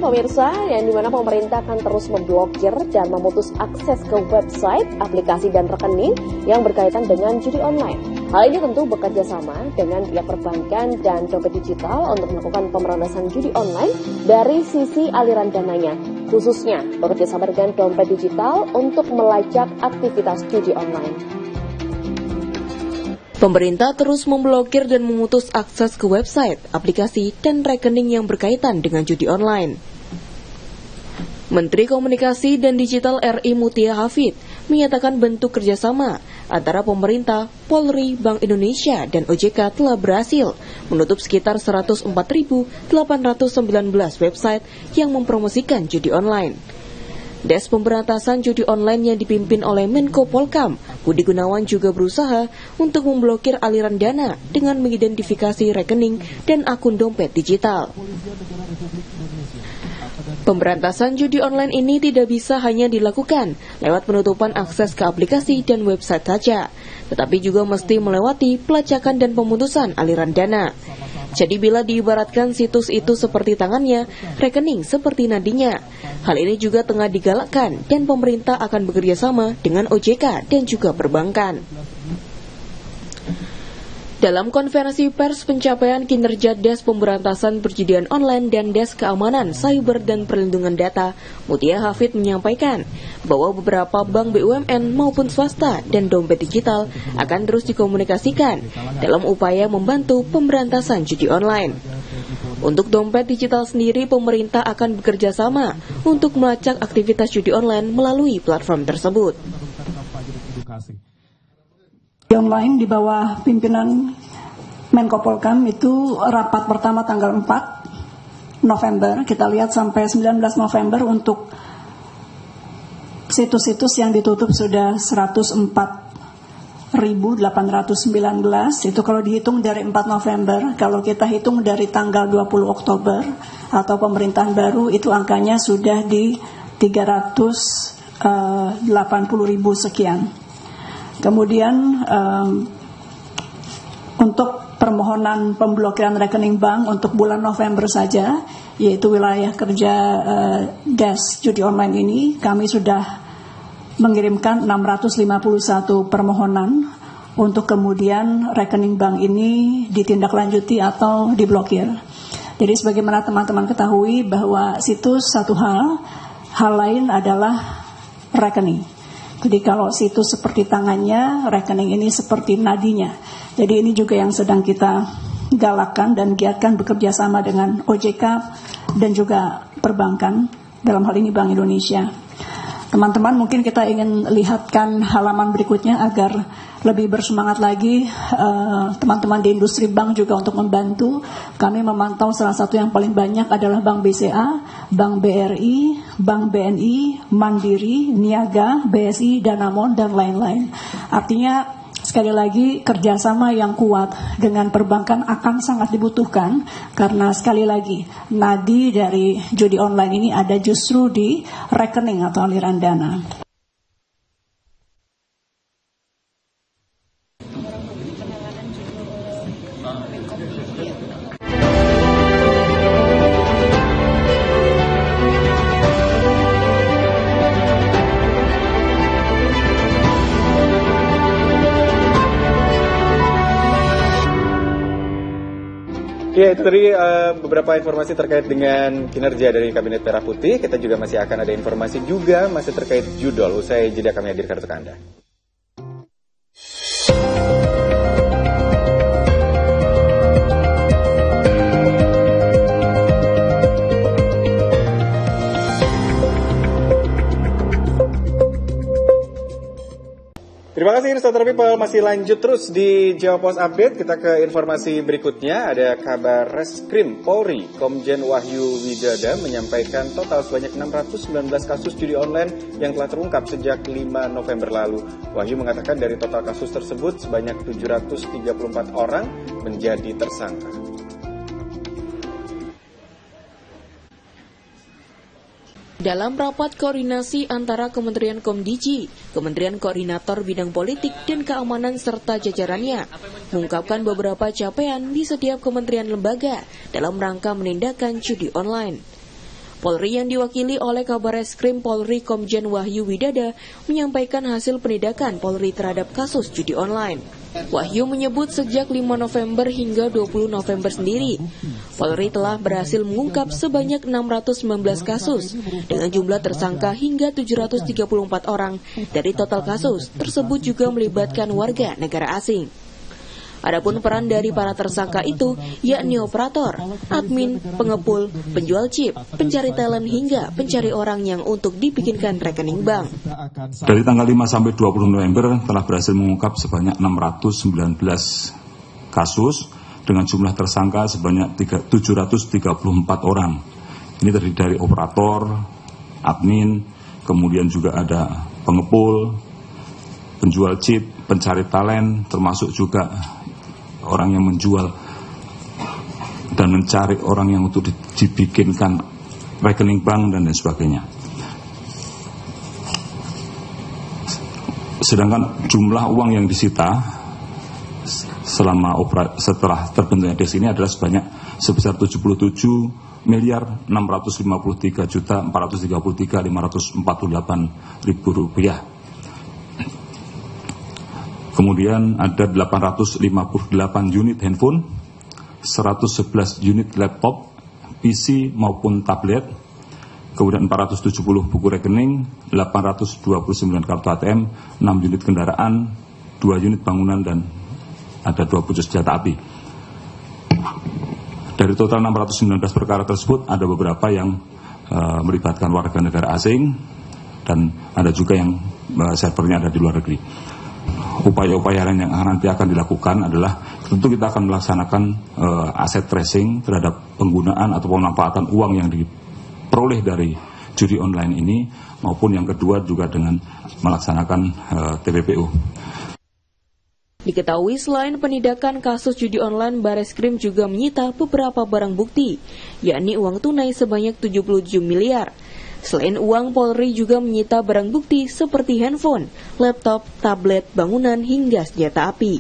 Pemirsa, yang dimana pemerintah akan terus memblokir dan memutus akses ke website, aplikasi, dan rekening yang berkaitan dengan judi online. Hal ini tentu bekerja sama dengan pihak perbankan dan dompet digital untuk melakukan pemberantasan judi online dari sisi aliran dananya, khususnya bekerja sama dengan dompet digital untuk melacak aktivitas judi online. Pemerintah terus memblokir dan memutus akses ke website, aplikasi, dan rekening yang berkaitan dengan judi online. Menteri Komunikasi dan Digital RI Mutia Hafid menyatakan bentuk kerjasama antara pemerintah, Polri, Bank Indonesia, dan OJK telah berhasil menutup sekitar 104.819 website yang mempromosikan judi online. Des Pemberantasan Judi Online yang dipimpin oleh Menko Polkam, Budi Gunawan juga berusaha untuk memblokir aliran dana dengan mengidentifikasi rekening dan akun dompet digital. Pemberantasan judi online ini tidak bisa hanya dilakukan lewat penutupan akses ke aplikasi dan website saja, tetapi juga mesti melewati pelacakan dan pemutusan aliran dana. Jadi bila diibaratkan situs itu seperti tangannya, rekening seperti nadinya. Hal ini juga tengah digalakkan dan pemerintah akan bekerja sama dengan OJK dan juga perbankan. Dalam konferensi pers pencapaian kinerja Des Pemberantasan Perjudian Online dan Des Keamanan Cyber dan Perlindungan Data, Mutia Hafid menyampaikan bahwa beberapa bank BUMN maupun swasta dan dompet digital akan terus dikomunikasikan dalam upaya membantu pemberantasan judi online. Untuk dompet digital sendiri, pemerintah akan bekerja sama untuk melacak aktivitas judi online melalui platform tersebut. Online di bawah pimpinan Menko Polkam itu rapat pertama tanggal 4 November, kita lihat sampai 19 November untuk situs-situs yang ditutup sudah 104.819. Itu kalau dihitung dari 4 November, kalau kita hitung dari tanggal 20 Oktober atau pemerintahan baru, itu angkanya sudah di 380.000 sekian. Kemudian untuk permohonan pemblokiran rekening bank untuk bulan November saja, yaitu wilayah kerja Des Judi Online ini, kami sudah mengirimkan 651 permohonan untuk kemudian rekening bank ini ditindaklanjuti atau diblokir. Jadi sebagaimana teman-teman ketahui bahwa situs satu hal lain adalah rekening. Jadi kalau situs seperti tangannya, rekening ini seperti nadinya. Jadi ini juga yang sedang kita galakkan dan giatkan bekerja sama dengan OJK dan juga perbankan, dalam hal ini Bank Indonesia. Teman-teman, mungkin kita ingin lihatkan halaman berikutnya agar lebih bersemangat lagi teman-teman di industri bank juga untuk membantu. Kami memantau salah satu yang paling banyak adalah Bank BCA, Bank BRI, Bank BNI, Mandiri, Niaga, BSI, Danamon, dan lain-lain. Artinya sekali lagi kerjasama yang kuat dengan perbankan akan sangat dibutuhkan karena sekali lagi nadi dari judi online ini ada justru di rekening atau aliran dana. Ya, itu tadi beberapa informasi terkait dengan kinerja dari Kabinet Merah Putih. Kita juga masih akan ada informasi juga masih terkait judul. Usai jeda kami hadirkan untuk Anda. Terima kasih Instagram People, masih lanjut terus di Jawa Pos Update. Kita ke informasi berikutnya. Ada kabar Reskrim Polri, Komjen Wahyu Widada menyampaikan total sebanyak 619 kasus judi online yang telah terungkap sejak 5 November lalu. Wahyu mengatakan dari total kasus tersebut sebanyak 734 orang menjadi tersangka. Dalam rapat koordinasi antara Kementerian Komdiji, Kementerian Koordinator Bidang Politik dan Keamanan serta jajarannya, mengungkapkan beberapa capaian di setiap kementerian lembaga dalam rangka menindakkan judi online. Polri yang diwakili oleh Kabareskrim Polri Komjen Wahyu Widada menyampaikan hasil penindakan Polri terhadap kasus judi online. Wahyu menyebut sejak 5 November hingga 20 November sendiri, Polri telah berhasil mengungkap sebanyak 619 kasus dengan jumlah tersangka hingga 734 orang. Dari total kasus tersebut juga melibatkan warga negara asing. Adapun peran dari para tersangka itu yakni operator, admin, pengepul, penjual chip, pencari talent hingga pencari orang yang untuk dibikinkan rekening bank. Dari tanggal 5 sampai 20 November telah berhasil mengungkap sebanyak 619 kasus dengan jumlah tersangka sebanyak 734 orang. Ini terdiri dari operator, admin, kemudian juga ada pengepul, penjual chip, pencari talent, termasuk juga orang yang menjual dan mencari orang yang untuk dibikinkan rekening bank dan lain sebagainya. Sedangkan jumlah uang yang disita setelah terbentuknya DES ini adalah sebesar 77.653.433.548 rupiah. Kemudian ada 858 unit handphone, 111 unit laptop, PC maupun tablet, kemudian 470 buku rekening, 829 kartu ATM, 6 unit kendaraan, 2 unit bangunan, dan ada 2 pucuk senjata api. Dari total 619 perkara tersebut, ada beberapa yang melibatkan warga negara asing, dan ada juga yang servernya ada di luar negeri. Upaya-upaya yang nanti akan dilakukan adalah tentu kita akan melaksanakan aset tracing terhadap penggunaan atau pemanfaatan uang yang diperoleh dari judi online ini, maupun yang kedua juga dengan melaksanakan TPPU. Diketahui selain penindakan kasus judi online, Bareskrim juga menyita beberapa barang bukti, yakni uang tunai sebanyak 77 miliar. Selain uang, Polri juga menyita barang bukti seperti handphone, laptop, tablet, bangunan, hingga senjata api.